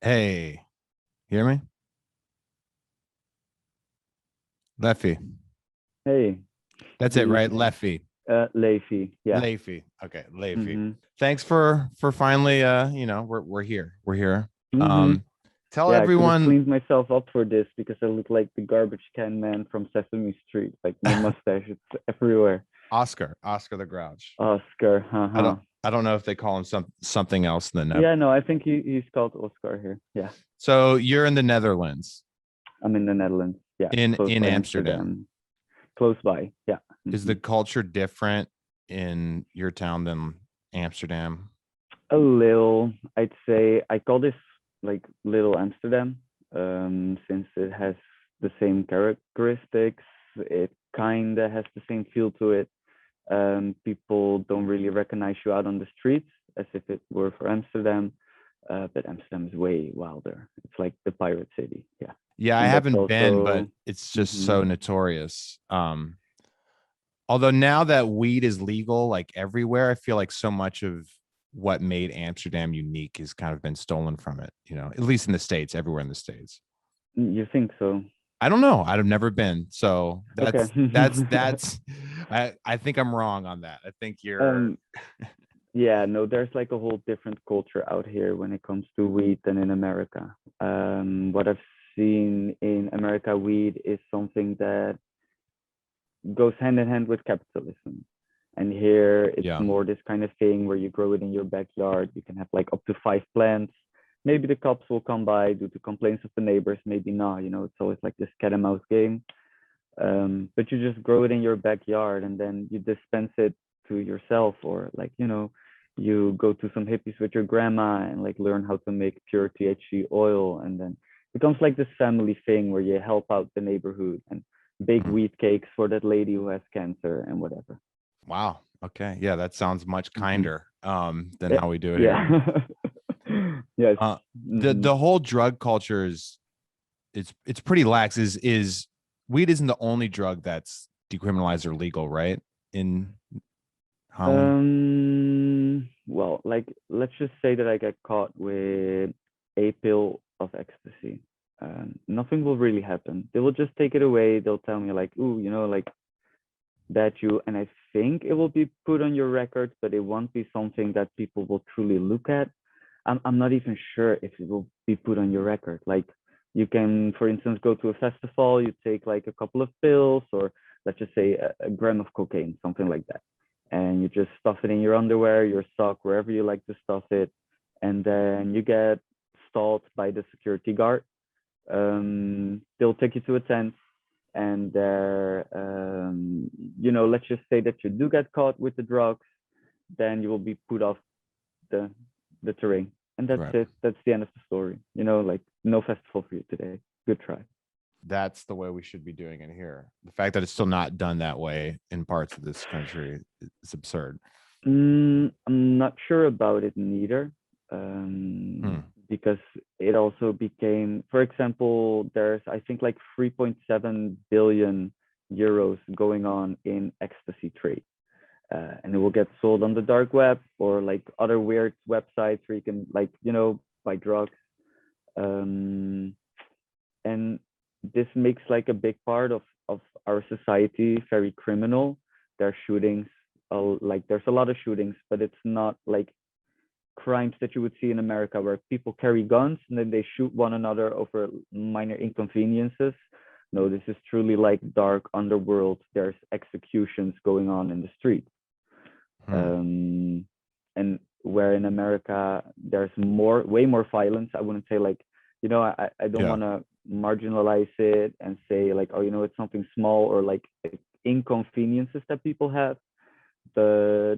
Hey, hear me? Lefty. Hey, That's it, good right? evening. Lefty. Levy. Yeah. Lefty. Okay, Lefty. Mm-hmm. Thanks for finally we're here. We're here. Mm-hmm. Um Tell Yeah, I could have everyone cleaned myself up for this because I look like the garbage can man from Sesame Street. Like my mustache, it's everywhere. Oscar the Grouch. Oscar. I don't Uh-huh. I don't know if they call him something else in the net. Yeah, no, I think he's called Oscar here. Yeah. So you're in the Netherlands, I'm in the Netherlands. Yeah, close in by Amsterdam. Amsterdam. Close by. Yeah. Is the Mm-hmm. culture different in your town than Amsterdam? A little, I'd say I call this like Little Amsterdam, since it has the same characteristics. It kinda has the same feel to it. People don't really recognize you out on the streets as if it were for Amsterdam, but Amsterdam is way wilder. It's like the pirate city, yeah. Yeah, I And that's haven't been, but also, it's just hmm so notorious. Although now that weed is legal like everywhere, I feel like so much of what made Amsterdam unique has kind of been stolen from it, at least in the States, everywhere in the States. you think so? I don't know. I've never been. So Okay. that's I think I'm wrong on that. I think you're um, yeah, no, there's like a whole different culture out here when it comes to weed than in America. What I've seen in America, weed is something that goes hand in hand with capitalism. And here it's yeah. more this kind of thing where you grow it in your backyard. You can have like up to 5 plants. Maybe the cops will come by due to complaints of the neighbors, maybe not. It's always like this cat and mouse game. But you just grow it in your backyard and then you dispense it to yourself, or like, you go to some hippies with your grandma and like learn how to make pure THC oil, and then it becomes like this family thing where you help out the neighborhood and bake Mm. wheat cakes for that lady who has cancer and whatever. Wow. Okay. Yeah, that sounds much Hmm. kinder than how we do it here. Yeah. Yes. Hmm. The whole drug culture is it's pretty lax. Is Weed isn't the only drug that's decriminalized or legal, right? In Holland. Well, like, let's just say that I get caught with a pill of ecstasy. Nothing will really happen. They will just take it away. They'll tell me like, ooh, like that and I think it will be put on your record, but it won't be something that people will truly look at. I'm not even sure if it will be put on your record. Like, you can, for instance, go to a festival, you take like a couple of pills, or let's just say a gram of cocaine, something like that, and you just stuff it in your underwear, your sock, wherever you like to stuff it, and then you get stalled by the security guard. They'll take you to a tent, and there, let's just say that you do get caught with the drugs, then you will be put off the the terrain, and that's Right. it. That's the end of the story. Like, no festival for you today. Good try. That's the way we should be doing it here. The fact that it's still not done that way in parts of this country is absurd. I'm not sure about it neither, um, Hmm. because it also became, for example, there's I think like 3.7 billion euros going on in ecstasy trade, and it will get sold on the dark web or like other weird websites where you can, like, buy drugs. Um, and this makes like a big part of our society very criminal. There are shootings, like there's a lot of shootings, but it's not like crimes that you would see in America where people carry guns and then they shoot one another over minor inconveniences. No, this is truly like dark underworld. There's executions going on in the street. Hmm. And where in America there's way more violence. I wouldn't say like, I don't Yeah. want to marginalize it and say like, oh, it's something small or like inconveniences that people have. But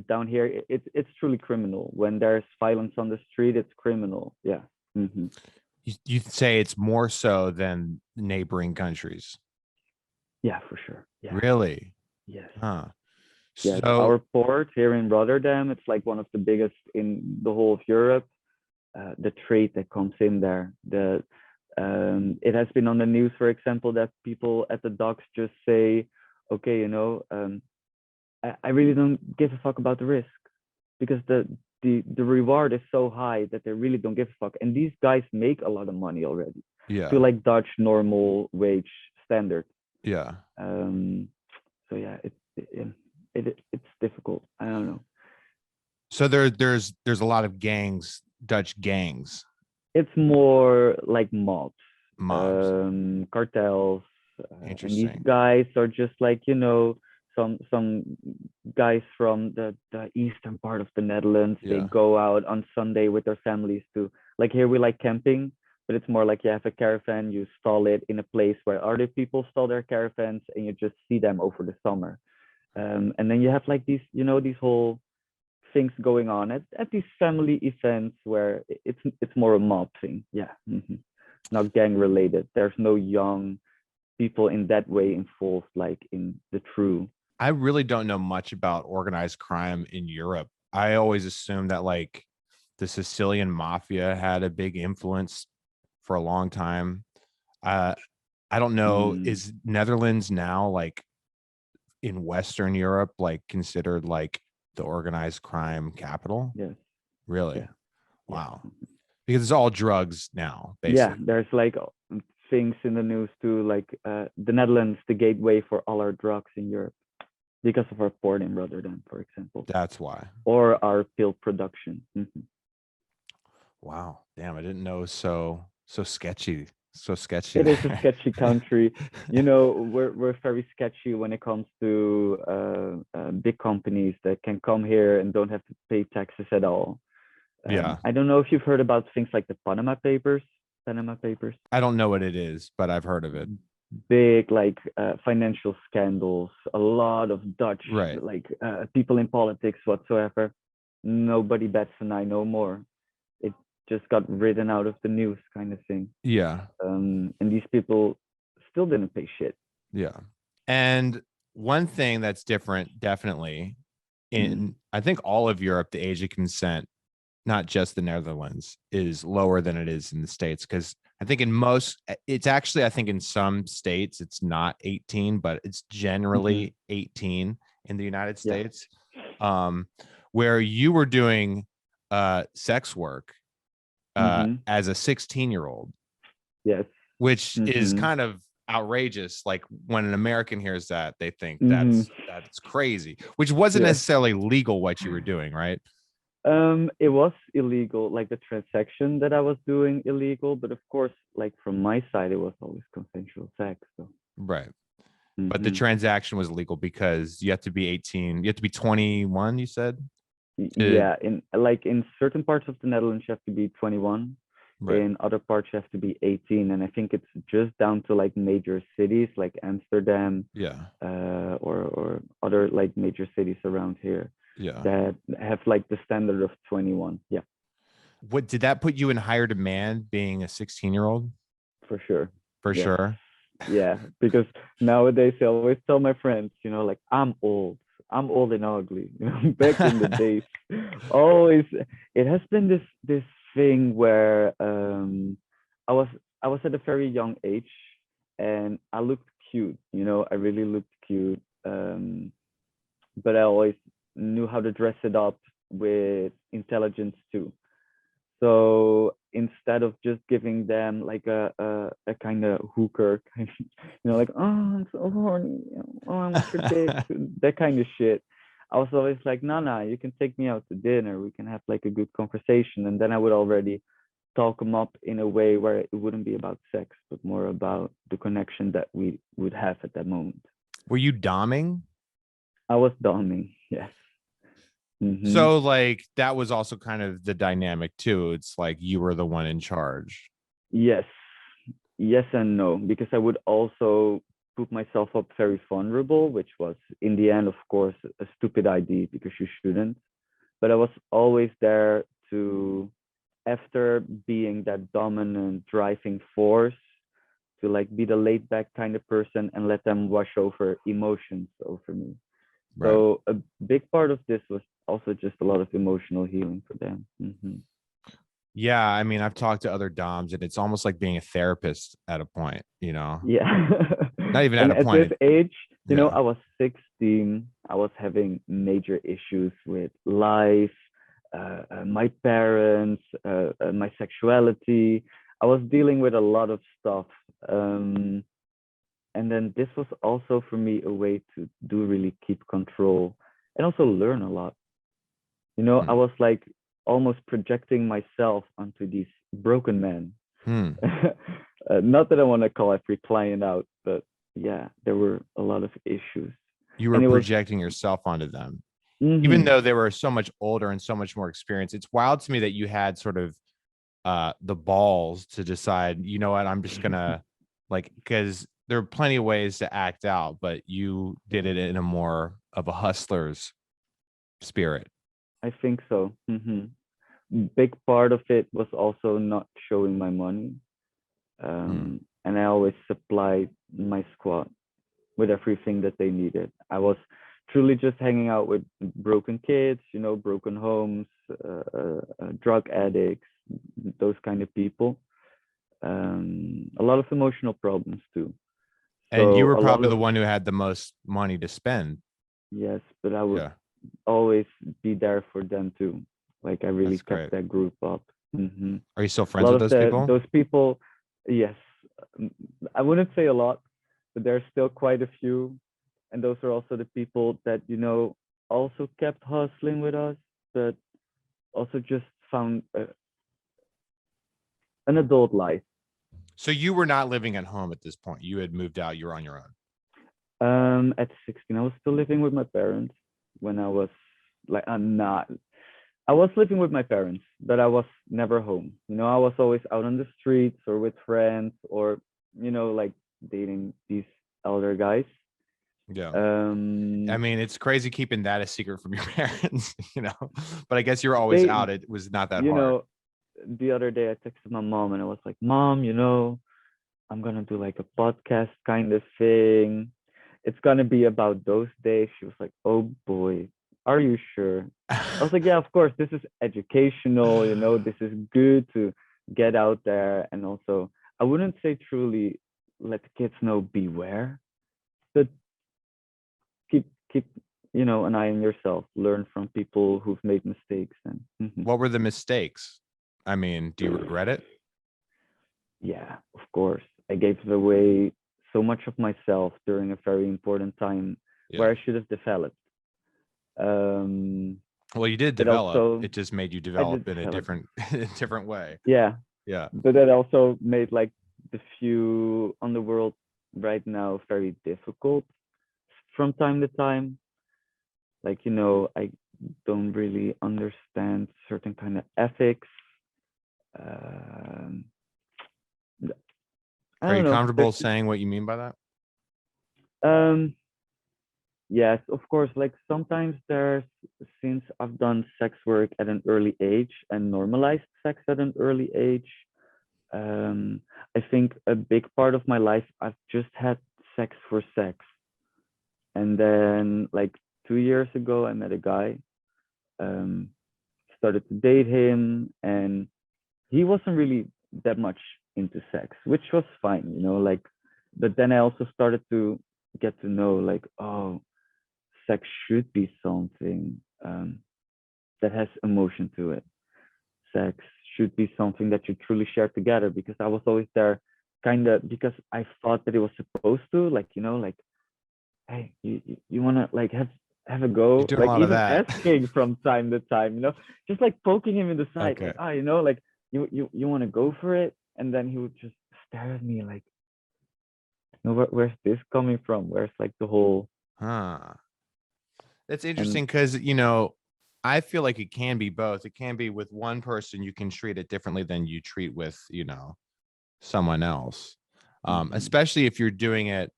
down here, it's truly criminal. When there's violence on the street, it's criminal. Yeah. Hmm. You say it's more so than neighboring countries. Yeah, for sure. Yeah. Really? Yes. Huh. Yes. So Our port here in Rotterdam, it's like one of the biggest in the whole of Europe. The trade that comes in there. It has been on the news, for example, that people at the docks just say, okay, I really don't give a fuck about the risk, because the reward is so high that they really don't give a fuck. And these guys make a lot of money already to Yeah. like Dutch normal wage standard. Yeah. Um, so yeah, it's difficult. I don't know. So there's a lot of gangs, Dutch gangs, It's more like mobs, mobs. cartels, and these Interesting. guys are just like some guys from the eastern part of the Netherlands. They Yeah. go out on Sunday with their families to like here we like camping, but it's more like you have a caravan, you stall it in a place where other people stall their caravans, and you just see them over the summer. And then you have like these whole things going on at these family events where it's more a mob thing. Yeah, not gang related. There's no young people in that way involved, like in the true. I really don't know much about organized crime in Europe. I always assumed that like the Sicilian mafia had a big influence for a long time. Uh, I don't know. Mm, Is Netherlands now like in Western Europe, like considered like the organized crime capital? yes, Really? yeah, yeah, Wow. Because it's all drugs now, yeah. basically. There's like things in the news too, like the Netherlands, the gateway for all our drugs in Europe because of our port in Rotterdam, for example, That's why. or our pill production. Wow. Damn, I didn't know it was so sketchy. So sketchy It is a there. sketchy country. We're very sketchy when it comes to big companies that can come here and don't have to pay taxes at all. Yeah. I don't know if you've heard about things like the Panama Papers. Panama Papers, I don't know what it is, but I've heard of it. big like financial scandals. A lot of Dutch Right. like people in politics whatsoever. Nobody bats an eye no more. It just got written out of the news, kind of thing. Yeah. And these people still didn't pay shit. Yeah. And one thing that's different, definitely, Mm. in I think all of Europe, the age of consent, not just the Netherlands, is lower than it is in the States. Because I think in most, it's actually, I think in some states, it's not 18, but it's Mm-hmm. generally 18 in the United Yeah. States. Um, where you were doing sex work Mm-hmm. as a 16-year-old, Yes. which is Mm-hmm. kind of outrageous. Like when an American hears that, they think Mm-hmm. that's crazy, which wasn't Yes. necessarily legal what you were doing, right? It was illegal, like the transaction that I was doing illegal, but of course, like from my side, it was always consensual sex. So. Right. But the Mm-hmm. transaction was legal because you have to be 18, you have to be 21, you said? To Yeah, in certain parts of the Netherlands, you have to be 21. right. In other parts, you have to be 18, and I think it's just down to like major cities like Amsterdam, Yeah. or other like major cities around here Yeah. that have like the standard of 21. Yeah, What did that put you in higher demand being a 16-year-old? for sure. For Yes. sure. Yeah, because nowadays I always tell my friends, like I'm old. I'm old and ugly. Back in the days, always it has been this thing where I was I was at a very young age and I looked cute. I really looked cute. But I always knew how to dress it up with intelligence too. So instead of just giving them like a kind of hooker, like, oh, I'm so horny, oh, I want your dick, that kind of shit. I was always like, no, no, you can take me out to dinner. We can have like a good conversation. And then I would already talk them up in a way where it wouldn't be about sex, but more about the connection that we would have at that moment. Were you doming? I was doming, yes. So like that was also kind of the dynamic too. It's like you were the one in charge. Yes, yes and no, because I would also put myself up very vulnerable, which was in the end, of course, a stupid idea because you shouldn't. But I was always there to, after being that dominant driving force, to like be the laid back kind of person and let them wash over emotions over me. Right. So a big part of this was also just a lot of emotional healing for them. Yeah, I mean, I've talked to other doms and it's almost like being a therapist at a point, Yeah. Not even at And a at this point. age, Yeah. I was 16. I was having major issues with life. my parents, my sexuality. I was dealing with a lot of stuff. Um, and then this was also for me a way to do really keep control and also learn a lot. You know, I Hmm. was like almost projecting myself onto these broken men. Hmm. Not that I want to call every client out, but yeah, there were a lot of issues. You were And it was, projecting yourself onto them, even mm-hmm, though they were so much older and so much more experienced. It's wild to me that you had sort of the balls to decide, you know what, I'm just gonna like, because there are plenty of ways to act out, but you did it in a more of a hustler's spirit. I think so. Big part of it was also not showing my money. Hmm. And I always supplied my squad with everything that they needed. I was truly just hanging out with broken kids, you know, broken homes, drug addicts, those kind of people. A lot of emotional problems too. And you So were a lot probably of, the one who had the most money to spend. yes, but I would Yeah, always be there for them too. Like I really that's kept great. that group up. Are you still A friends lot with of those people? those people, yes, I wouldn't say a lot, but there's still quite a few, and those are also the people that also kept hustling with us, but also just found an adult life. So you were not living at home at this point. You had moved out. You were on your own. At 16, I was still living with my parents when I was like, I'm not. I was living with my parents, but I was never home. You know, I was always out on the streets or with friends or, like dating these elder guys. Yeah. I Um, mean, it's crazy keeping that a secret from your parents, you know. But I guess you're always they, out. It was not that you hard. know, the other day I texted my mom and I was like, Mom, I'm gonna do like a podcast kind of thing. It's gonna be about those days. She was like, Oh boy, are you sure? I was like, Yeah, of course. This is educational, this is good to get out there. And also, I wouldn't say truly let the kids know beware, but keep an eye on yourself. Learn from people who've made mistakes and What were the mistakes? I mean, do you regret it? yeah, of course. I gave away so much of myself during a very important time Yeah. where I should have developed. Um, Well, you did but develop. also, It just made you I did develop in a develop. different way. Yeah, Yeah. but that also made like the few on the world right now very difficult from time to time. Like, I don't really understand certain kind of ethics. Um, I Are don't you know. comfortable There's just saying what you mean by that? um yes, of course. Like sometimes since I've done sex work at an early age and normalized sex at an early age, um, I think a big part of my life I've just had sex for sex. And then like 2 years ago, I met a guy, um, started to date him, and he wasn't really that much into sex, which was fine, like, but then I also started to get to know like, oh, sex should be something that has emotion to it. Sex should be something that you truly share together because I was always there kind of because I thought that it was supposed to, like, like, hey, you want to like have a You're go, doing a like lot of even that. asking from time to time, just like poking him in the side, Okay. like, like you want to go for it, and then he would just stare at me like, where's this coming from? Where's like the whole Huh. That's and interesting because, I feel like it can be both. It can be with one person, you can treat it differently than you treat with, someone else. mhm. Especially if you're doing it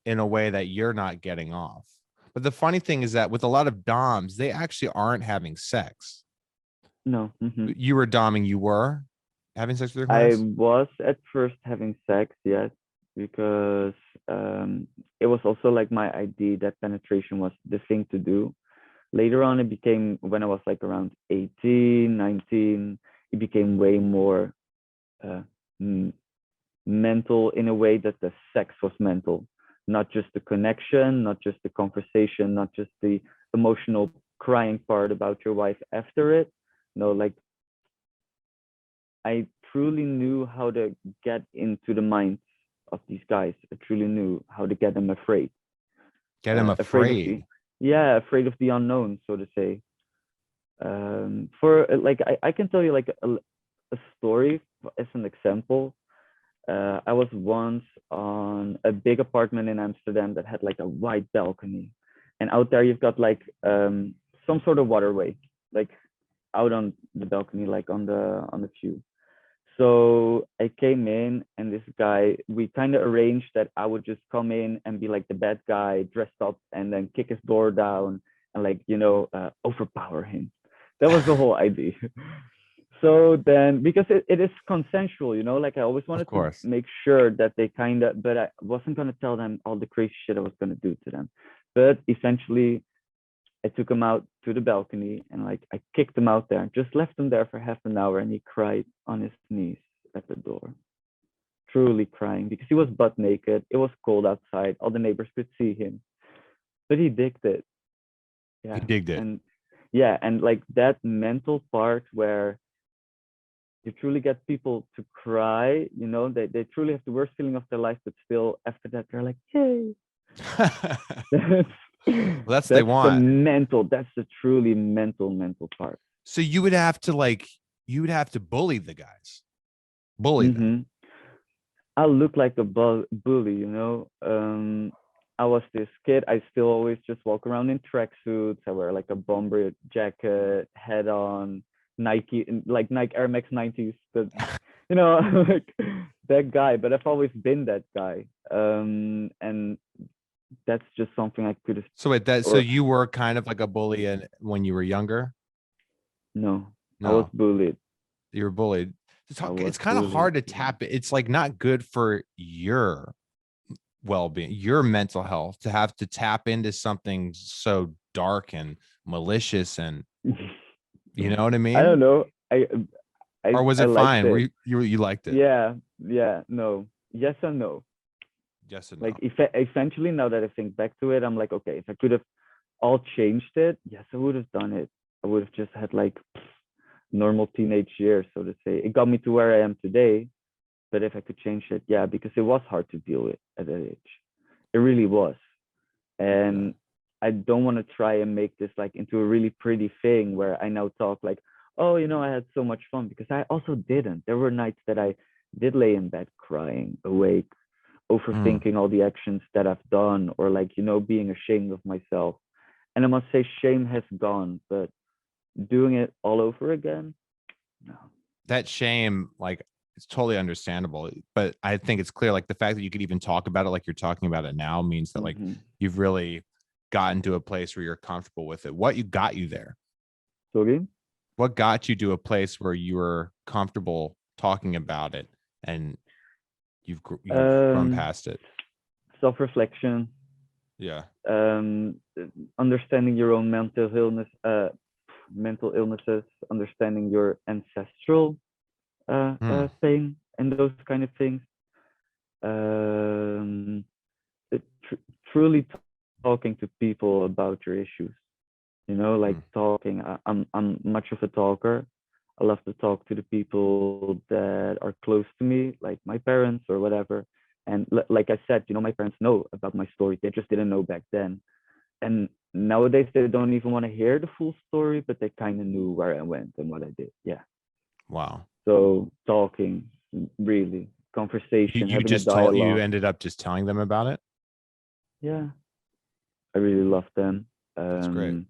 in a way that you're not getting off. But the funny thing is that with a lot of DOMs, they actually aren't having sex. No. You were doming, you were having sex with your I clients? was at first having sex, yes, because it was also like my idea that penetration was the thing to do. Later on, it became when I was like around 18, 19, it became way more uh, m- mental in a way that the sex was mental, not just the connection, not just the conversation, not just the emotional crying part about your wife after it. No, like I truly knew how to get into the minds of these guys. I truly knew how to get them afraid. Get him Afraid of the, afraid. yeah, afraid of the unknown, so to say. For like I can tell you like a story as an example. I was once on a big apartment in Amsterdam that had like a wide balcony, and out there you've got like some sort of waterway, like out on the balcony, like on the view. So I came in, and this guy, we kind of arranged that I would just come in and be like the bad guy, dressed up, and then kick his door down and like overpower him. That was the whole idea. So then, because it is consensual, like I always Of wanted to course. make sure that they kind of, but I wasn't going to tell them all the crazy shit I was going to do to them. But essentially, I took him out to the balcony and like I kicked him out there, just left him there for half an hour, and he cried on his knees at the door, truly crying because he was butt naked. It was cold outside. All the neighbors could see him, but he digged it. He Yeah. digged it. And yeah, and like that mental part where you truly get people to cry, they truly have the worst feeling of their life, but still after that they're like, yay. That's Well, that's what they that's want. that's the truly mental part. So you would have to bully the guys, bully them. Mm-hmm. I look like a bully. I was this kid. I still always just walk around in tracksuits. I wear like a bomber jacket, head on, Nike, like Nike Air Max 90s. But like that guy. But I've always been that guy. And that's just something I could have. So wait, so Or you were kind of like a bully when you were younger? no, I was No, bullied. you were bullied. I was It's kind of bullied. hard to Yeah. tap it. It's like not good for your well-being, your mental health to have to tap into something so dark and malicious and you know what I I don't mean? know. Or was I it liked fine? it. You liked it? Yeah, yeah, no. Yes and no. Yes and Like no. essentially now that I think back to it, I'm like, okay, if I could have all changed it, yes, I would have done it. I would have just had like normal teenage years, so to say. It got me to where I am today. But if I could change it, yeah, because it was hard to deal with at that age. It really was. Yeah. And I don't want to try and make this like into a really pretty thing where I now talk like, oh, I had so much fun, because I also didn't. There were nights that I did lay in bed crying, awake, Mm. overthinking all the actions that I've done, or like, being ashamed of myself. And I must say, shame has gone, but doing it all over again, no. That shame, like it's totally understandable, but I think it's clear, like the fact that you could even talk about it like you're talking about it now means that like Mm-hmm. you've really gotten to a place where you're comfortable with it. What you got you there? Sorry. What got you to a place where you were comfortable talking about it and you've grown Um, past it? Self-reflection, Yeah. um, understanding your own mental illnesses, understanding your ancestral Hmm. pain, and those kind of things. Um, Truly talking to people about your issues. Like Hmm. talking. I'm much of a talker. I love to talk to the people that are close to me, like my parents or whatever. And like I said, my parents know about my story. They just didn't know back then. And nowadays they don't even want to hear the full story, but they kind of knew where I went and what I did. Yeah. Wow. So talking, really, You conversation, you having a just told you dialogue. ended up just telling them about it. Yeah, I really love them. That's great.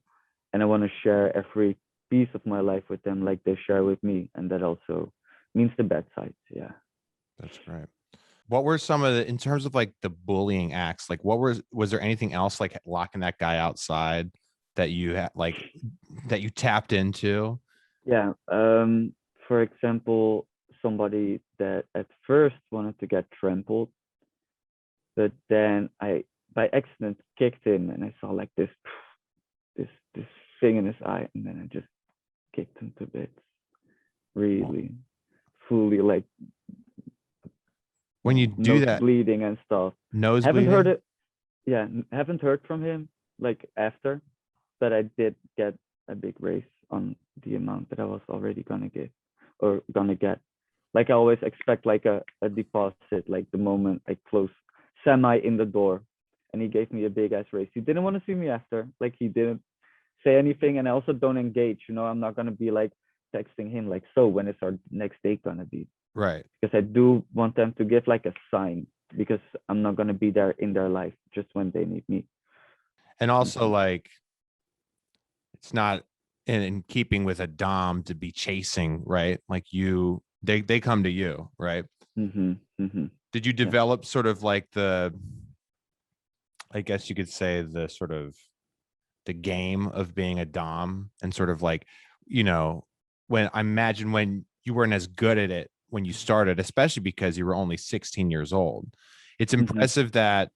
And I want to share every piece of my life with them like they share with me. And that also means the bad sides. Yeah. That's great. What were some of the, in terms of like the bullying acts, like was there anything else like locking that guy outside that you had like that you tapped into? Yeah. For example, somebody that at first wanted to get trampled, but then I by accident kicked him, and I saw like this thing in his eye, and then I just kicked him to bits. Well, Really, fully, like, when you do nose that, bleeding and stuff. nose Haven't heard bleeding. it. Yeah, haven't heard from him like after, but I did get a big raise on the amount that I was already gonna give or gonna get. Like I always expect like a deposit, like the moment I close semi in the door, and he gave me a big ass raise. He didn't want to see me after, like he didn't say anything, and I also don't engage. I'm not gonna be like texting him like, so when is our next date gonna be? Right. Because I do want them to give like a sign, because I'm not gonna be there in their life just when they need me. And also like it's not in keeping with a dom to be chasing, right? Like they come to you, right? Mm-hmm. Mm-hmm. Did you Yeah. develop sort of like I guess you could say the sort of the game of being a dom and sort of like, you know, when I imagine when you weren't as good at it when you started, especially because you were only 16 years old. It's Mm-hmm. impressive that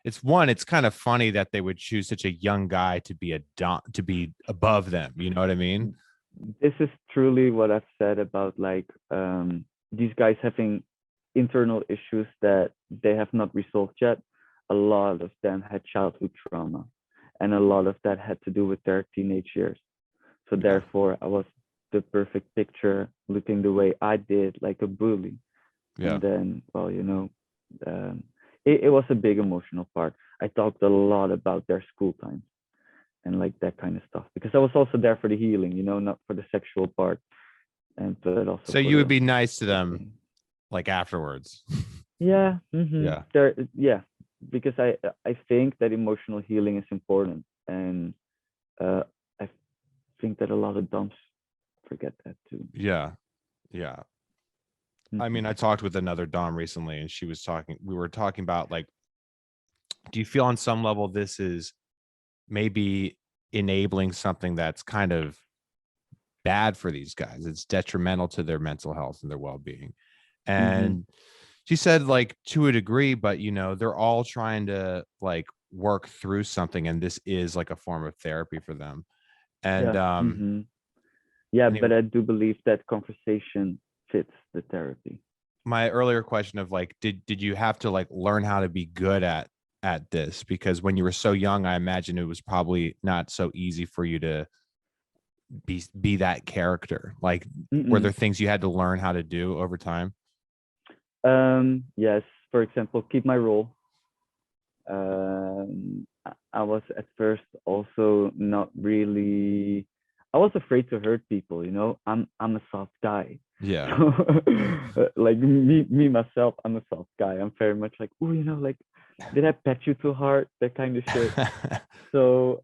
it's kind of funny that they would choose such a young guy to be a dom, to be above them. You know what I mean? This is truly what I've said about like these guys having internal issues that they have not resolved yet. A lot of them had childhood trauma, and a lot of that had to do with their teenage years. So Yeah. therefore, I was the perfect picture, looking the way I did, like a bully. Yeah. And then, well, um, it was a big emotional part. I talked a lot about their school times and like that kind of stuff, because I was also there for the healing, not for the sexual part, and but also So for you would the be nice to for the them pain. like afterwards. Yeah. Mm-hmm. Yeah. Yeah, because I think that emotional healing is important, and I think that a lot of dumps forget that too. Yeah. Yeah. I Mm-hmm. mean, I talked with another dom recently and we were talking about like, do you feel on some level this is maybe enabling something that's kind of bad for these guys? It's detrimental to their mental health and their well-being. Mm-hmm. And she said like to a degree, but they're all trying to like work through something, and this is like a form of therapy for them. And Yeah. Mm-hmm. Yeah, anyway, but I do believe that conversation fits the therapy. my earlier question of like, did you have to like learn how to be good at this? Because when you were so young, I imagine it was probably not so easy for you to be that character. Like, were there Mm-mm. things you had to learn how to do over time? Yes, for example, keep my role. I was at first also not really. I was afraid to hurt people. I'm a soft guy. Yeah. So, like me myself, I'm a soft guy. I'm very much like, oh, like, did I pet you too hard? That kind of shit. So,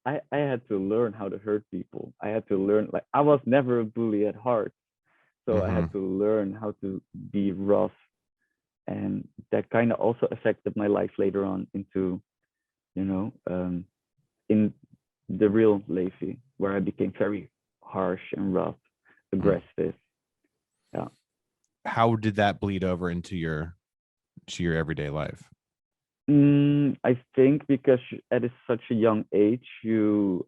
I had to learn how to hurt people. I had to learn, like, I was never a bully at heart, so I Hmm. had to learn how to be rough, and that kind of also affected my life later on into in the real Levy, where I became very harsh and rough, aggressive. Yeah. How did that bleed over into your everyday life? I think because at such a young age, you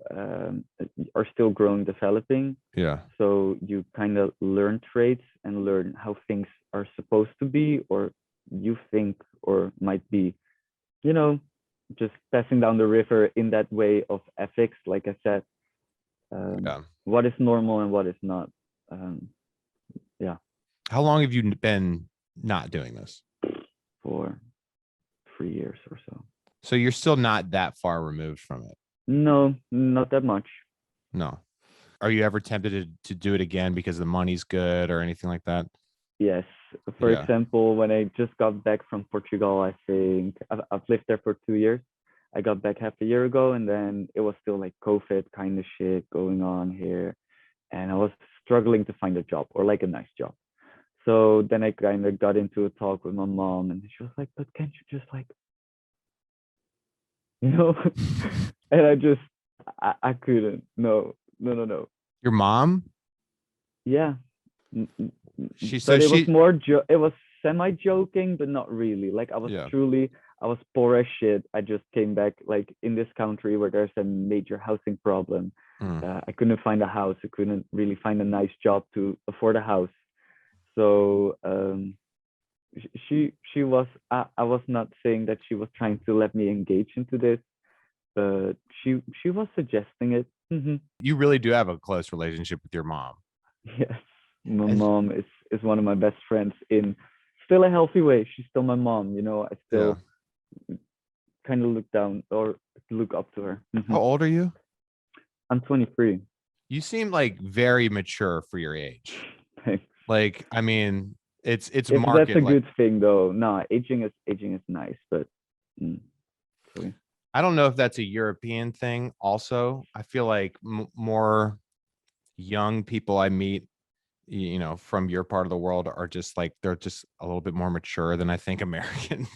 are still growing, developing. Yeah. So you kind of learn traits and learn how things are supposed to be, or you think, or might be, you know, just passing down the river in that way of ethics, like I said, Yeah. what is normal and what is not. Um, yeah, How long have you been not doing this? for 3 years or so. So you're still not that far removed from it. No, not that much. No. Are you ever tempted to do it again because the money's good or anything like that? Yes. For Yeah. example, when I just got back from Portugal, I think I've lived there for 2 years. I got back half a year ago, and then it was still like COVID kind of shit going on here. And I was struggling to find a job, or like a nice job. So then I kind of got into a talk with my mom, and she was like, "But can't you just like, you know?" And I couldn't. No, no, no, no. Your mom? Yeah. She so But it was she more it was semi joking, but not really. Like yeah. I was poor as shit. I just came back like in this country where there's a major housing problem. Mm. I couldn't find a house. I couldn't really find a nice job to afford a house. So she was. I was not saying that she was trying to let me engage into this, but she was suggesting it. Hmm. You really do have a close relationship with your mom. Yes, my As, mom is one of my best friends in still a healthy way. She's still my mom. You know, I yeah. still kind of look down or look up to her. Hmm. How old are you? I'm 23. You seem like very mature for your age. Like, I mean, it's If that's market. a Like, good thing, though, nah, aging is nice, but mm, sorry. I don't know if that's a European thing. Also, I feel like more young people I meet, from your part of the world are just like they're just a little bit more mature than I think American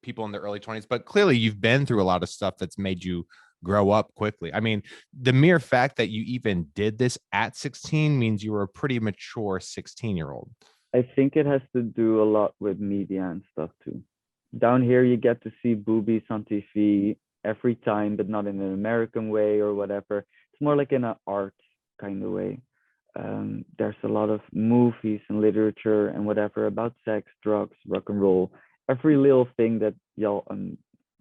people in the early 20s. But clearly, you've been through a lot of stuff that's made you grow up quickly. I mean, the mere fact that you even did this at 16 means you were a pretty mature 16-year-old. I think it has to do a lot with media and stuff too. Down here, you get to see boobies on TV every time, but not in an American way or whatever. It's more like in an art kind of way. There's a lot of movies and literature and whatever about sex, drugs, rock and roll, every little thing that y'all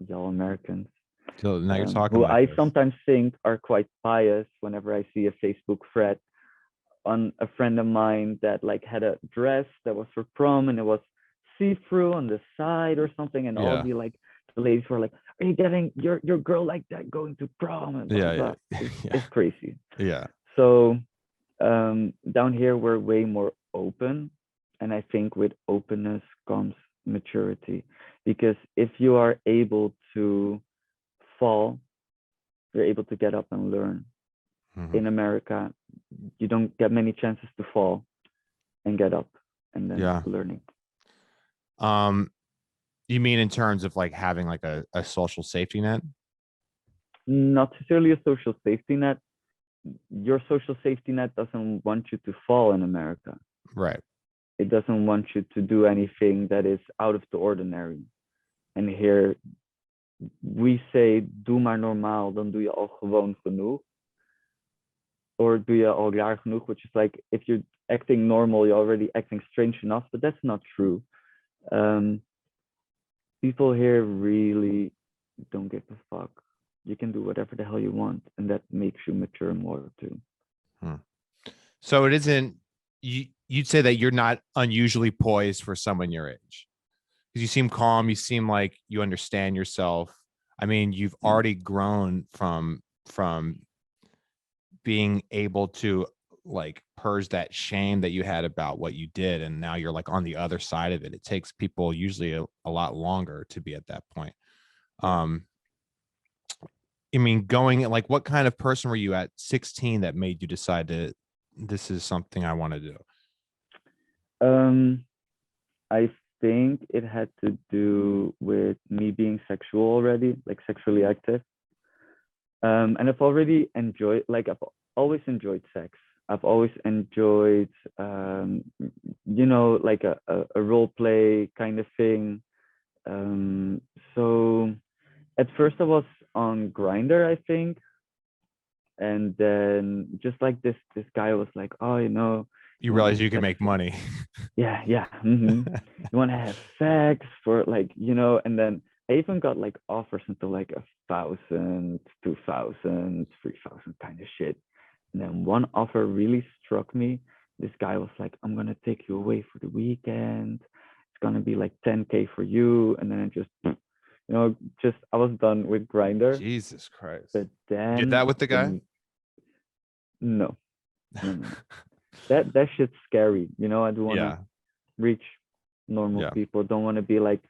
Americans, So now you're talking who like I this. sometimes think are quite biased whenever I see a Facebook thread on a friend of mine that like had a dress that was for prom and it was see-through on the side or something, and all Yeah. the ladies were like, "Are you getting your girl like that going to prom?" and blah Yeah. blah. Yeah. Yeah. It's crazy. Yeah. So down here we're way more open, and I think with openness comes maturity, because if you are able to fall, you're able to get up and learn. Mhm. In America, you don't get many chances to fall and get up and then Yeah. learning. Um, you mean in terms of like having like a social safety net? Not necessarily a social safety net. Your social safety net doesn't want you to fall in America. Right. It doesn't want you to do anything that is out of the ordinary. And here we say, doe maar normaal, dan doe je al gewoon genoeg. Or doe je al raar genoeg, which is like, if you're acting normal, you're already acting strange enough, but that's not true. Um, People here really don't give a fuck. You can do whatever the hell you want, and that makes you mature more too. Hmm. So it isn't you'd say that you're not unusually poised for someone your age. Because you seem calm, you seem like you understand yourself. I mean, you've Mm. already grown from being able to like purge that shame that you had about what you did, and now you're like on the other side of it. It takes people usually a lot longer to be at that point. Yeah. um I mean, going like what kind of person were you at 16 that made you decide to this is something I want to do? Um, I think it had to do with me being sexual already, like sexually active. And I've already enjoyed, like, I've always enjoyed sex. I've always enjoyed, like a role play kind of thing. Um, so at first I was on Grinder, I think, and then just like this guy was like, oh, You you want to realize have you can sex make for, money. yeah, yeah, you want to have sex for, like, and then I even got like offers until like 1,000, 2,000, 3,000 kind of shit. And then one offer really struck me. This guy was like, I'm gonna take you away for the weekend. It's gonna be like 10K for you. And then I just I was done with Grinder. Jesus Christ. But You did that then with the guy? the no, no, no, no. That shit's scary. I do want to Yeah. reach normal Yeah. people. Don't want to be like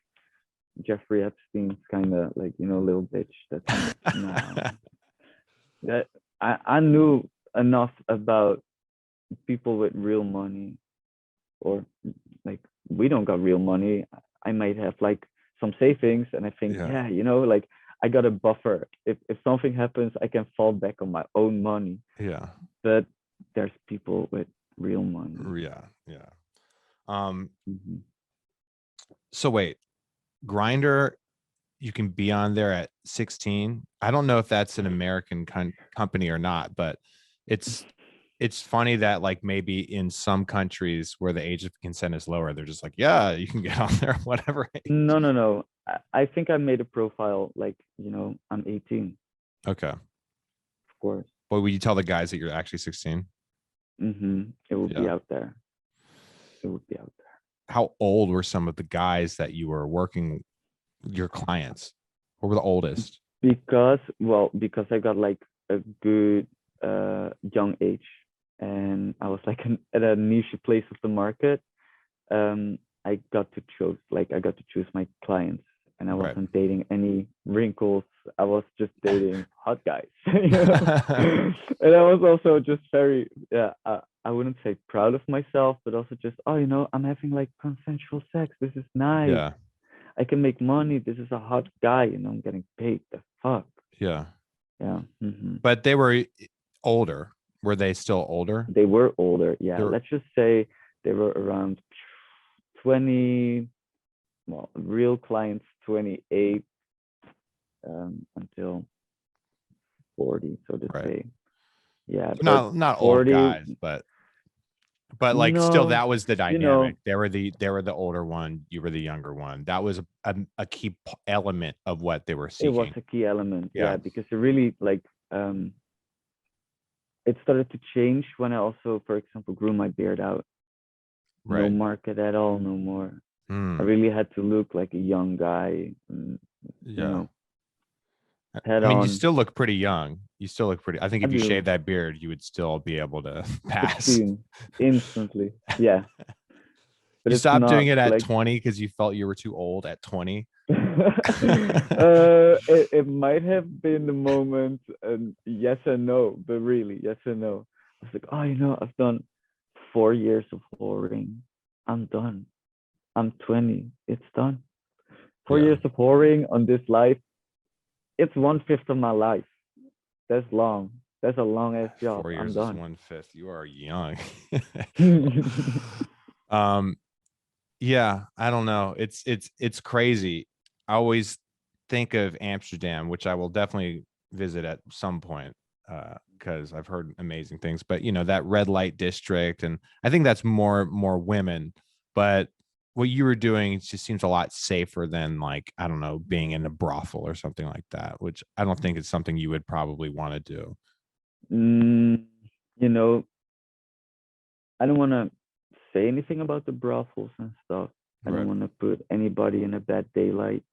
Jeffrey Epstein's kind of like, little bitch. That's not, no. That I knew enough about people with real money, or like, we don't got real money. I might have like some savings, and I think, Yeah. yeah, like, I got a buffer. If something happens, I can fall back on my own money. Yeah. But there's people with real money. Yeah. Yeah. Um, Mhm. so wait, Grinder, you can be on there at 16. I don't know if that's an American company or not, but it's it's funny that like maybe in some countries where the age of consent is lower, they're just like, yeah, you can get on there whatever age. No, no, no. I think I made a profile like, I'm 18, Okay. of course. Boy, would you tell the guys that you're actually 16? It would be Yeah. out there. It would be out there. How old were some of the guys that you were working, your clients? What were the oldest? Because I got like a good young age, and I was like at a niche place of the market. I got to choose my clients, and I Right. wasn't dating any wrinkles. I was just dating hot guys, you know. And I was also just very, yeah, I wouldn't say proud of myself, but also just, oh, you know, I'm having like consensual sex. This is nice. Yeah. I can make money. This is a hot guy, you know. I'm getting paid. The fuck, Yeah. yeah. But they were older. Were they still older? They were older, yeah. They're Let's just say they were around 20. Well, real clients 28 until 40, so to right. say. Yeah, but Not old 40, guys, but like still no, that was the you know, dynamic. They were the older one, you were the younger one. That was a key element of what they were it was seeking. a key element, Yeah. yeah, because it really like it started to change when I also, for example, grew my beard out. No Right. market at all, no more. I Mm, really had to look like a young guy, you yeah. know, head I mean, you on. still look pretty young. You still look pretty. I think I if you shave do that beard, you would still be able to pass. 16 instantly, yeah, but You it's stopped doing not it at like 20 because you felt you were too old at 20. it might have been the moment, and yes and no, but really, yes and no. I was like, oh, you know, I've done 4 years of whoring. I'm done. I'm 20. It's done. Four Yeah. years of whoring on this life. It's 1/5 of my life. That's long. That's a long ass job. Four I'm years is done. 1/5. You are young. um, yeah, I don't know. It's crazy. I always think of Amsterdam, which I will definitely visit at some point because I've heard amazing things. But you know, that red light district, and I think that's more women. But what you were doing just seems a lot safer than like, I don't know, being in a brothel or something like that, which I don't think is something you would probably want to do. mm, you know, I don't want to say anything about the brothels and stuff. I don't Right. want to put anybody in a bad daylight,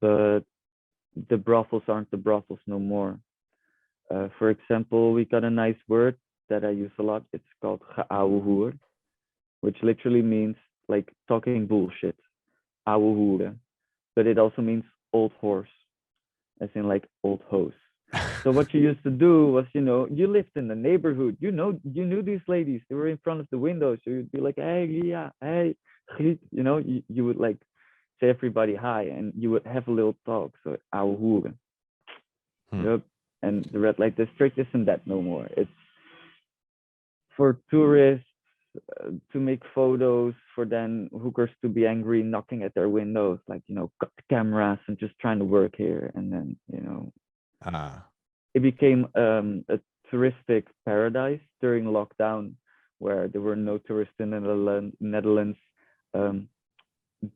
but the brothels aren't the brothels no more. For example, we got a nice word that I use a lot. It's called geouwehoer, which literally means like talking bullshit, ouwehoeren. But it also means old horse, as in like old hose. So what you used to do was, you know, you lived in the neighborhood. You knew these ladies. They were in front of the window. So you'd be like, hey, Leah, hey, Griet. You know, you would like say everybody hi, and you would have a little talk. So ouwehoeren. Hmm. Yep. And the red light district isn't that no more. It's for tourists to make photos, for then hookers to be angry, knocking at their windows, like, you know, cut the cameras and just trying to work here. And then, you know, Ah, it became a touristic paradise during lockdown, where there were no tourists in the Netherlands. Um,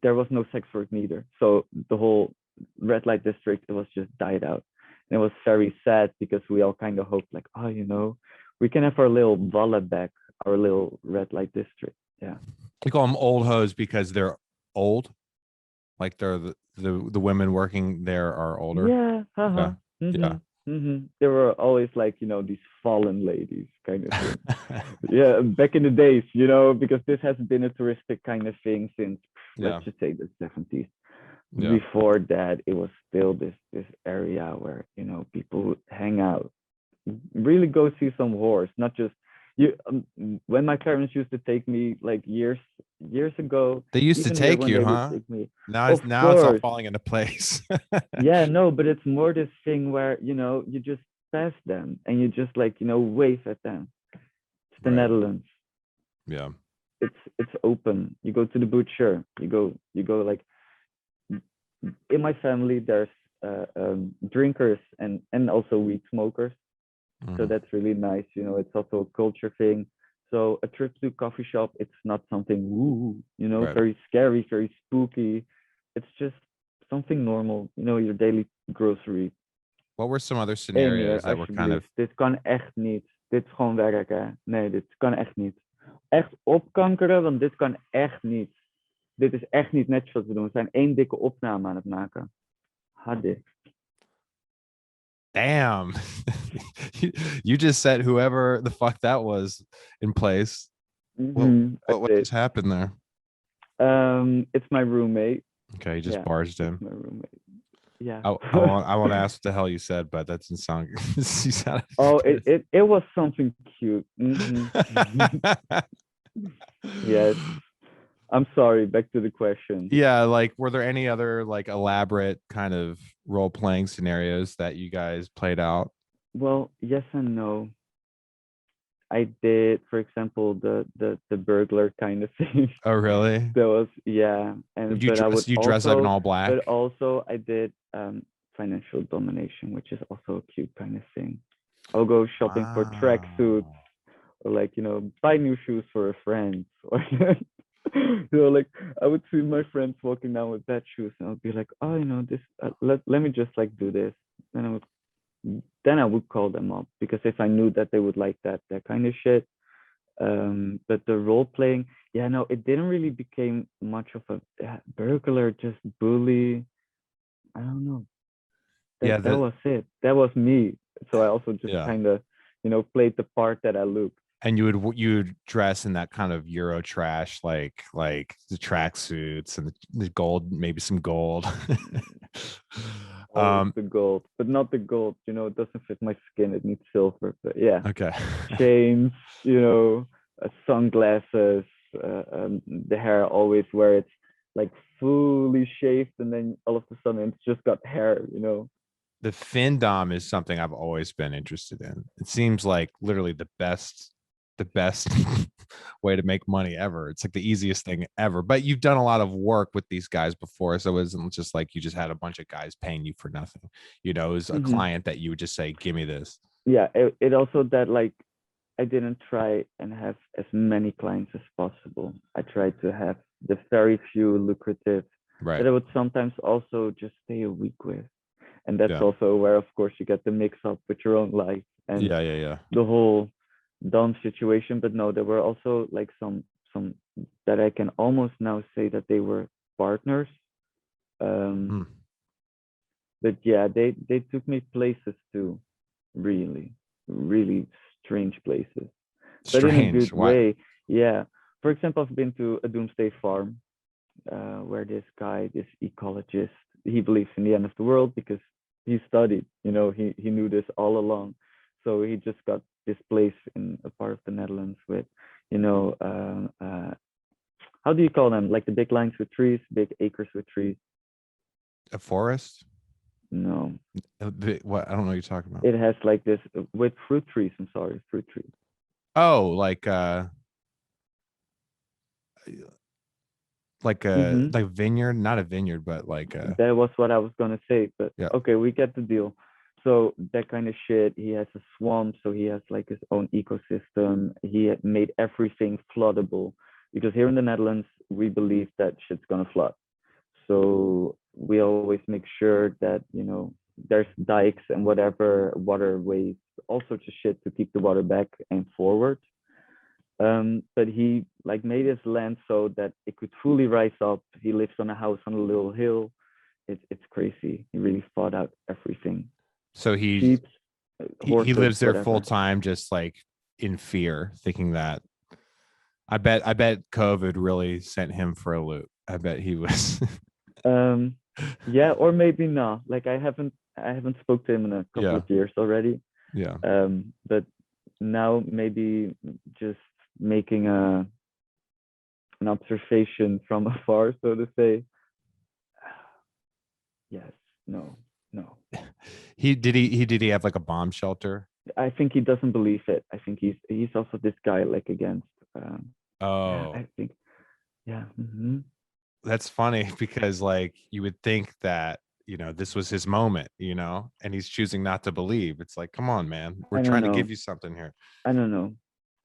there was no sex work neither. So the whole red light district, it was just died out. And it was very sad because we all kind of hoped like, oh, you know, we can have our little Valla back, our little red light district. Yeah. they call them old hoes because they're old. Like they're the women working there are older. Yeah. Yeah. Haha. Yeah. There were always like, you know, these fallen ladies kind of thing. Yeah, back in the days, you know, because this has been a touristic kind of thing since, let's Yeah. just say, the 70s. Yeah. Before that, it was still this area where, you know, people would hang out, really go see some horse, not just you. When my parents used to take me like years ago, They used to even here take when you, they would huh? take me, Now of it's all course, falling into place. yeah, no, but it's more this thing where, you know, you just pass them and you just like, you know, wave at them. It's the Right. Netherlands. Yeah. It's open. You go to the butcher. You go like, in my family there's drinkers and also weed smokers, so Mhm. that's really nice. You know, it's also a culture thing. So a trip to a coffee shop, it's not something woo, you know, Right. very scary, very spooky. It's just something normal, you know, your daily grocery. What were some other Emir, scenarios that were kind of alsjeblieft. Dit kan echt niet. Dit is gewoon werk, hè. Nee, dit kan echt niet. Echt opkankeren, want dit kan echt niet. Dit is echt niet netjes wat we doen. We zijn één dikke opname aan het maken. Hadde. damn? You just set whoever the fuck that was in place. What I what did. just happened there? It's my roommate. Okay, you just Yeah, barged it's in. my roommate. Yeah. I won't ask what the hell you said, but that doesn't sound good. You sounded Oh, good. it was something cute. Yes. I'm sorry. Back to the question. Yeah, like were there any other like elaborate kind of role playing scenarios that you guys played out? Well, yes and no. I did, for example, the burglar kind of thing. Oh, really? That was, yeah, and Would you but I would dress you dress up in also, all black? but also I did financial domination, which is also a cute kind of thing. I'll go shopping for tracksuits, Wow. or like, buy new shoes for a friend, or like I would see my friends walking down with bad shoes, and I'd be like, oh, this, let me just like do this. And then I would call them up, because if I knew that they would like that kind of shit. But the role playing, yeah, no, it didn't really became much of a burglar, just bully. I don't know. Yeah, That was it. That was me. So I also just yeah. kind of, played the part that I looked. And you'd dress in that kind of Euro trash, like the tracksuits and the gold, maybe some gold. Always the gold, but not the gold. It doesn't fit my skin. It needs silver. But yeah, Okay. chains. Sunglasses. The hair, always where it's like fully shaved, and then all of a sudden it's just got hair. The findom is something I've always been interested in. It seems like literally the best way to make money ever. It's like the easiest thing ever. But you've done a lot of work with these guys before, so it wasn't just like you just had a bunch of guys paying you for nothing. It was a client that you would just say, "Give me this." Yeah, it also that like I didn't try and have as many clients as possible. I tried to have the very few lucrative Right. that I would sometimes also just stay a week with. And that's Yeah. also where, of course, you get the mix up with your own life and Yeah. the whole Dunn situation. But no, there were also like some that I can almost now say that they were partners. Hmm. But yeah, they took me places too, really, really strange places, but in a Strange. good Why? way. Yeah. For example, I've been to a doomsday farm, where this guy, this ecologist, he believes in the end of the world because he studied, he knew this all along. So he just got this place in a part of the Netherlands with, how do you call them? Like the big lines with trees, big acres with trees. A forest? No, What? I don't know what you're talking about. it has like this with fruit trees. I'm sorry, fruit trees. Oh, like a Mm-hmm. like vineyard, not a vineyard, but like That was what I was gonna say, but yeah. okay, we get the deal. So that kind of shit. He has a swamp, so he has like his own ecosystem. He had made everything floodable, because here in the Netherlands we believe that shit's gonna flood. So we always make sure that there's dikes and whatever waterways, all sorts of shit to keep the water back and forward. But he like made his land so that it could fully rise up. He lives on a house on a little hill. It's crazy. He really thought out everything. So Sheep, he horses, lives there full whatever. time, just like in fear, thinking that I bet COVID really sent him for a loop. I bet he was Um, yeah, or maybe not. Like I haven't spoke to him in a couple yeah. of years already. Yeah. But now maybe just making an observation from afar, so to say. Yes, no, no. He have like a bomb shelter? I think he doesn't believe it. I think he's also this guy like against. Yeah, Oh, I think. Yeah. Mm-hmm. that's funny because like you would think that this was his moment, and he's choosing not to believe. It's like, come on, man, we're I don't trying to know. give you something here. I don't know.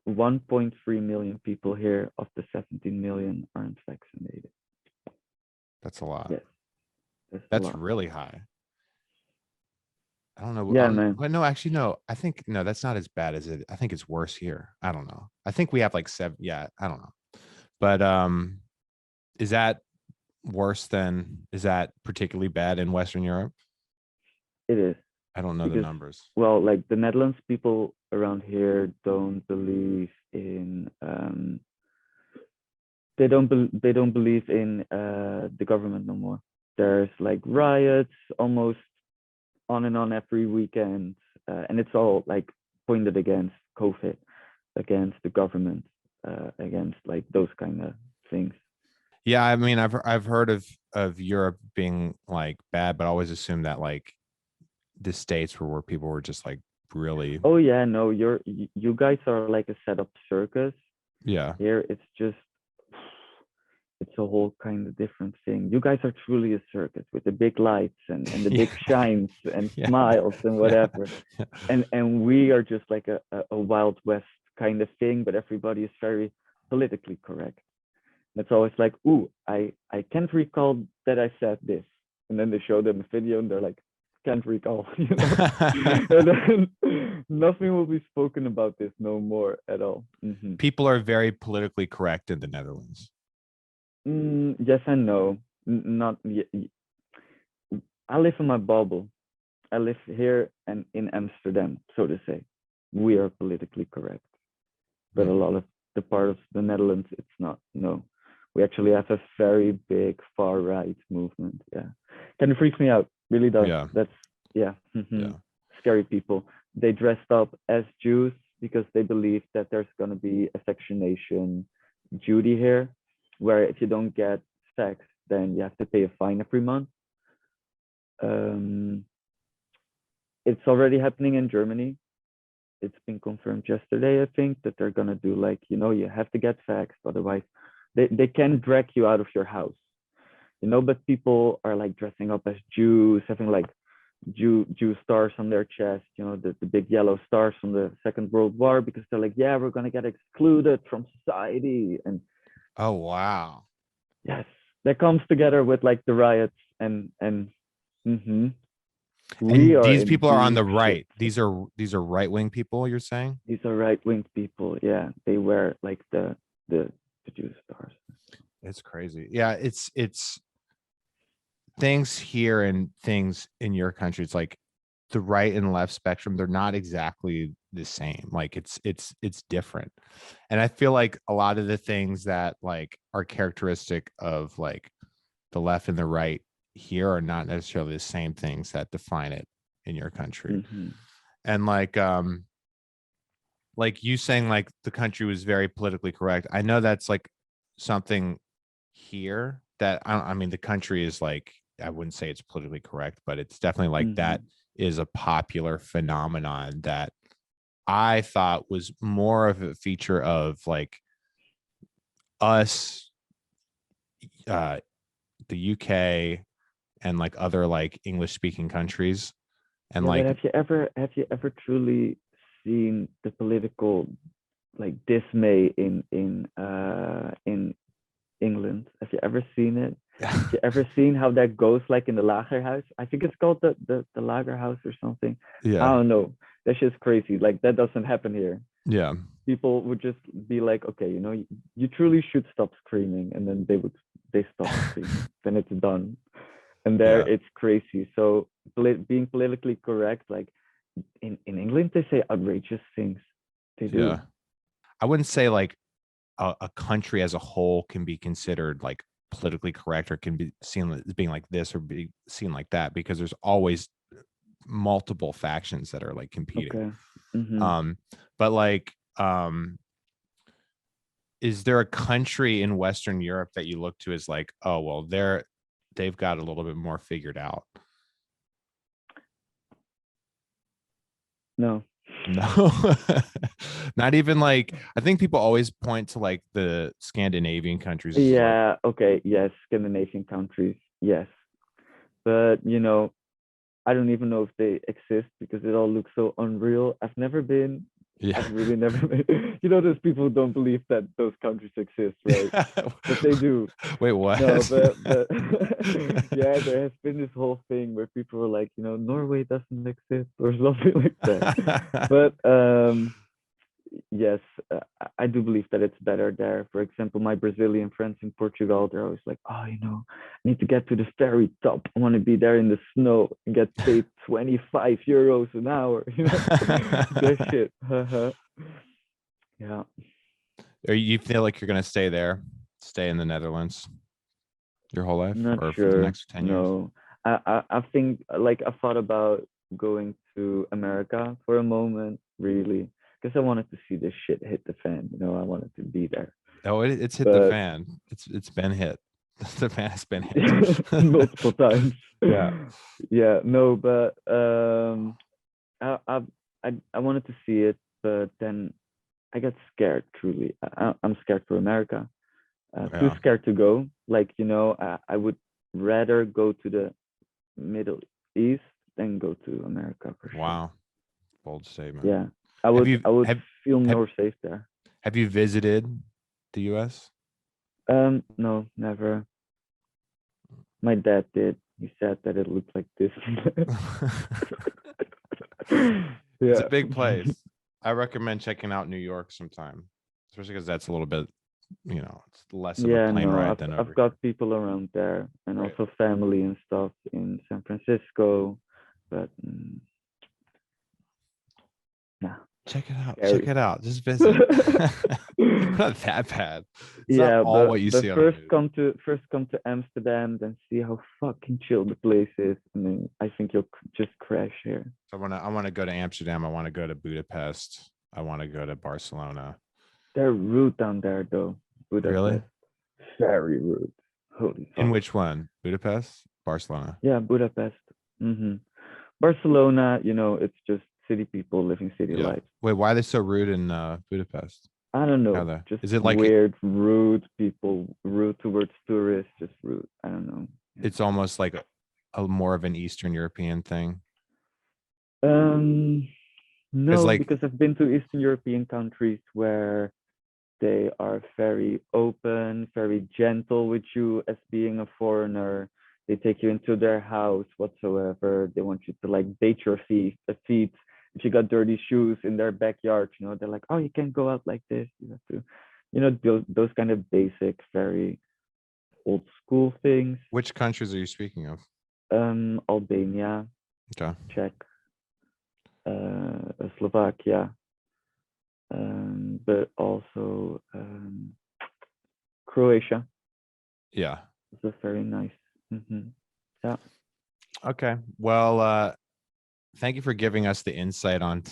1.3 million people here of the 17 million aren't vaccinated. That's a lot. Yes, that's a That's lot. really high. I don't know. Yeah, man. But no, actually, no. I think no, that's not as bad as it. I think it's worse here. I don't know. I think we have like 7. Yeah, I don't know. But is that worse than? Is that particularly bad in Western Europe? It is I don't know the because, numbers. well, like the Netherlands people around here don't believe in they don't believe in the government no more. There's like riots almost on and on every weekend, and it's all like pointed against COVID, against the government, against like those kind of things. Yeah, I mean, I've heard of Europe being like bad, but I always assumed that like the states were where people were just like really, Oh yeah, no, you guys are like a set up circus. yeah. Here it's just it's a whole kind of different thing. You guys are truly a circus with the big lights and the big Yeah, shines and yeah, smiles and yeah, whatever. yeah. And we are just like a Wild West kind of thing, but everybody is very politically correct. It's always like, ooh, I can't recall that I said this. And then they show them a video and they're like, can't recall, you know. And then nothing will be spoken about this no more at all. People are very politically correct in the Netherlands. Yes and no. Not I live in my bubble. I live here and in Amsterdam, so to say. We are politically correct, but a Hmm. lot of the part of the Netherlands, it's not. No, we actually have a very big far right movement. Yeah, kind of freaks me out. Really does. Yeah, That's yeah. yeah. Scary people. They dressed up as Jews because they believe that there's gonna be a vaccination duty here, where if you don't get sex, then you have to pay a fine every month. Um, it's already happening in Germany. It's been confirmed yesterday, I think, that they're gonna do like, you know, you have to get vaxxed, otherwise they can drag you out of your house. You know, but people are like dressing up as Jews, having like Jew stars on their chest, you know, the big yellow stars from the Second World War, because they're like, yeah, we're gonna get excluded from society. And Oh wow. yes, that comes together with like the riots and mm-hmm, we And are these in people are on deep the shit. right. These are right wing people. You're saying These are right wing people. Yeah, they wear like the Jew stars. it's crazy. Yeah, it's things here and things in your country. It's like the right and left spectrum. They're not exactly the same. Like it's different. And I feel like a lot of the things that like are characteristic of like the left and the right here are not necessarily the same things that define it in your country. Mm-hmm. And like you saying like the country was very politically correct. I know that's like something here that I mean the country is like I wouldn't say it's politically correct, but it's definitely like Mm-hmm. that is a popular phenomenon that I thought was more of a feature of like us, uh, the UK, and like other like English speaking countries, and Yeah, but like have you ever truly seen the political like dismay in England? Have you ever seen it? Have you ever seen how that goes like in the Lagerhuis? I think it's called the Lagerhouse or something. I yeah, don't know. That's just crazy. Like that doesn't happen here. yeah, People would just be like, okay, you know, you truly should stop screaming, and then they stop screaming. Then it's done. And there yeah, it's crazy. So being politically correct, like in England, they say outrageous things. They yeah. do. I wouldn't say like a country as a whole can be considered like politically correct or can be seen as being like this or be seen like that because there's always multiple factions that are like competing. Okay. Mm-hmm. Um, but like, is there a country in Western Europe that you look to as like, oh well, they've got a little bit more figured out? No. No, not even like I think people always point to like the Scandinavian countries as like, Yeah. Okay. Yes. Scandinavian countries. Yes. But you know, I don't even know if they exist because it all looks so unreal. I've never been. Yeah. I've really never made, those people who don't believe that those countries exist, right? But they do. Wait, what? No, but yeah, there has been this whole thing where people are like, Norway doesn't exist or something like that. But yes, I do believe that it's better there. For example, my Brazilian friends in Portugal, they're always like, oh, I need to get to the very top. I want to be there in the snow and get paid 25 euros an hour. That shit. Yeah. Or you feel like you're gonna stay there, stay in the Netherlands your whole life, Not or for the sure. next 10 years? No. I think like I thought about going to America for a moment, really, because I wanted to see this shit hit the fan. I wanted to be there. Oh, it's hit the But fan. It's been hit. The fan has been hit. multiple times. Yeah. Yeah, no, but I wanted to see it, but then I got scared. Truly, I'm scared for America. Too Yeah. scared to go. Like I would rather go to the Middle East than go to America for sure. Wow. Bold statement. Yeah, I Have would you I would have feel have more safe there. have you visited the US? No, never. My dad did. He said that it looked like this. It's a Yeah. big place. I recommend checking out New York sometime, especially because that's a little bit, it's less of a Yeah, plane no, ride I've than I've over here. got people around there and Right. also family and stuff in San Francisco, but nah, Check it out. Check scary. it out. Just visit. Not that bad. It's not Yeah, all but what you but see on the first news. come to Amsterdam, then see how fucking chill the place is, and then I think you'll just crash here. So I wanna go to Amsterdam. I want to go to Budapest. I want to go to Barcelona. They're rude down there though. Really? Budapest, very rude. Holy In fuck. which one? Budapest? Barcelona? Yeah, Budapest. Barcelona, it's just city people living city Yeah. lives. Wait, why are they so rude in Budapest? I don't How are know, they? just Is it like weird, rude people, rude towards tourists, just rude. I don't know. it's almost like a more of an Eastern European thing? Um, Because no, like because I've been to Eastern European countries where they are very open, very gentle with you as being a foreigner. They take you into their house whatsoever. They want you to like bathe your feet. If you got dirty shoes in their backyard, they're like, oh, you can't go out like this. You have to, those kind of basic, very old school things. which countries are you speaking of? Albania, Okay. Czech, Slovakia, but also Croatia. Yeah. It's very nice. Yeah, Okay. Well, thank you for giving us the insight on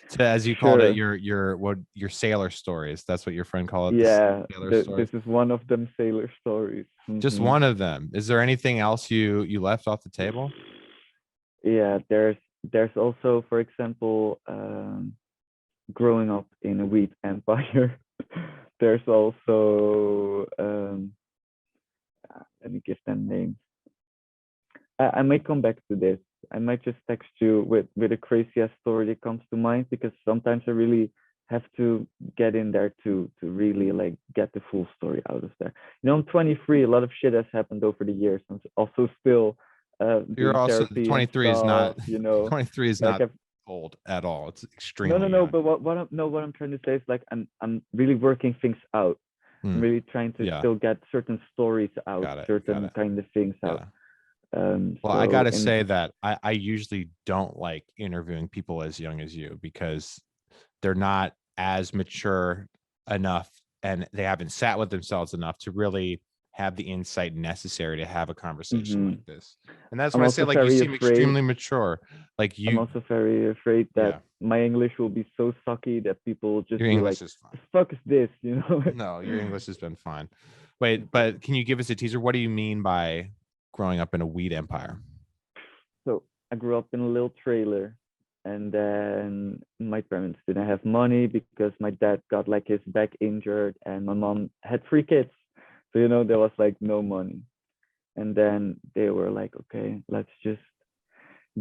to, as you called it, sure. your sailor stories. That's what your friend called it, the Yeah, sailor this stories. is one of them sailor stories. Just one of them. Is there anything else you left off the table? Yeah, there's also, for example, growing up in a wheat empire. There's also let me give them names. I might come back to this. I might just text you with a craziest story that comes to mind, because sometimes I really have to get in there to really like get the full story out of there. I'm 23. A lot of shit has happened over the years. I'm also still You're doing also therapy and 23 is not stuff. 23 is Like not I've old at all. It's no, no, extremely no. young. But what I'm trying to say is like I'm really working things out. I'm Hmm. really trying to Yeah. still get certain stories out, Got it. Got certain it. kind of things out. Yeah. Well, I So gotta in say that I usually don't like interviewing people as young as you, because they're not as mature enough and they haven't sat with themselves enough to really have the insight necessary to have a conversation hmm like this. And that's I'm why I say also like you very seem afraid. extremely mature. Like I'm you, also very afraid that yeah, my English will be so sucky that people will just your be like, English is "The fine. fuck is this?" No, your English has been fine. Wait, but can you give us a teaser? What do you mean by growing up in a weed empire? So I grew up in a little trailer, and then my parents didn't have money because my dad got like his back injured, and my mom had three kids. So there was like no money, and then they were like, okay, let's just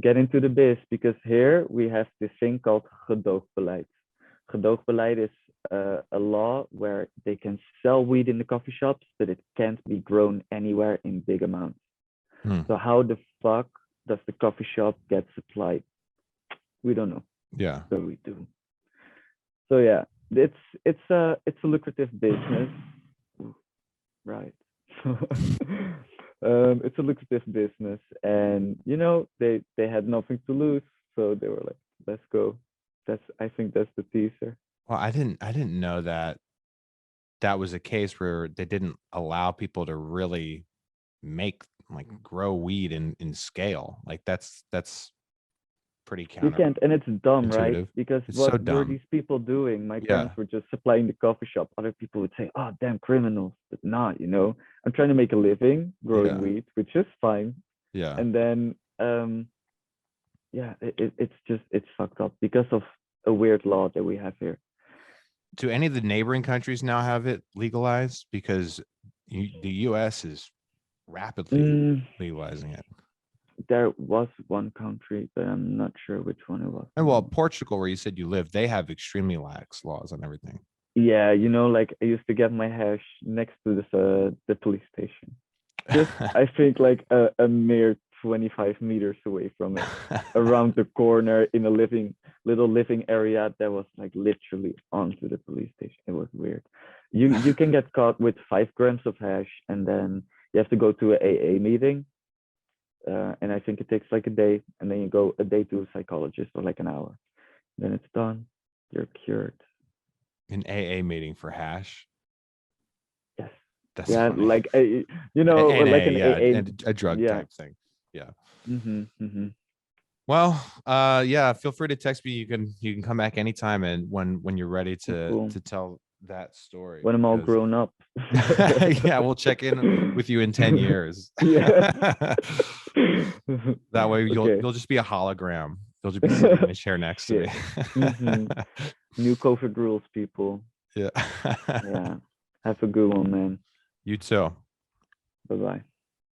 get into the biz, because here we have this thing called gedoogbeleid. Gedoogbeleid is a law where they can sell weed in the coffee shops, but it can't be grown anywhere in big amounts. So how the fuck does the coffee shop get supplied? We don't know, Yeah. but we do. So yeah, it's a lucrative business, right? It's a lucrative business, and you know they had nothing to lose, so they were like, let's go. I think that's the teaser. Well, I didn't know that that was a case where they didn't allow people to really make like grow weed in scale. Like that's pretty You can't, and it's dumb, right? counterintuitive. Because It's so what were dumb. these people doing? My Yeah. parents were just supplying the coffee shop. Other people would say, "Oh, damn criminals," but not. I'm trying to make a living growing Yeah. weed, which is fine. Yeah. And then, yeah, it's fucked up because of a weird law that we have here. Do any of the neighboring countries now have it legalized? Because the US is rapidly Mm, legalizing it. there was one country, but I'm not sure which one it was. And well, Portugal, where you said you live, they have extremely lax laws on everything. Yeah, like I used to get my hash next to the police station. Just I think like a mere 25 meters away from it, around the corner in a little living area that was like literally onto the police station. It was weird. You can get caught with 5 grams of hash, and then you have to go to a AA meeting. And I think it takes like a day, and then you go a day to a psychologist for like an hour. Then it's done. You're cured. An AA meeting for hash. Yes. That's Yeah, funny. like like NA, an yeah, AA. and a drug Yeah. type thing. Yeah. Mm-hmm. Well, yeah, feel free to text me. You can come back anytime and when you're ready Cool. to tell that story When I'm all because grown up. yeah, we'll check in with you in 10 years. Yeah. That way Okay. you'll just be a hologram. You'll just be sitting in a chair next to me. Shit. Mm-hmm. New COVID rules, people. Yeah. Yeah. Have a good one, man. You too. Bye bye.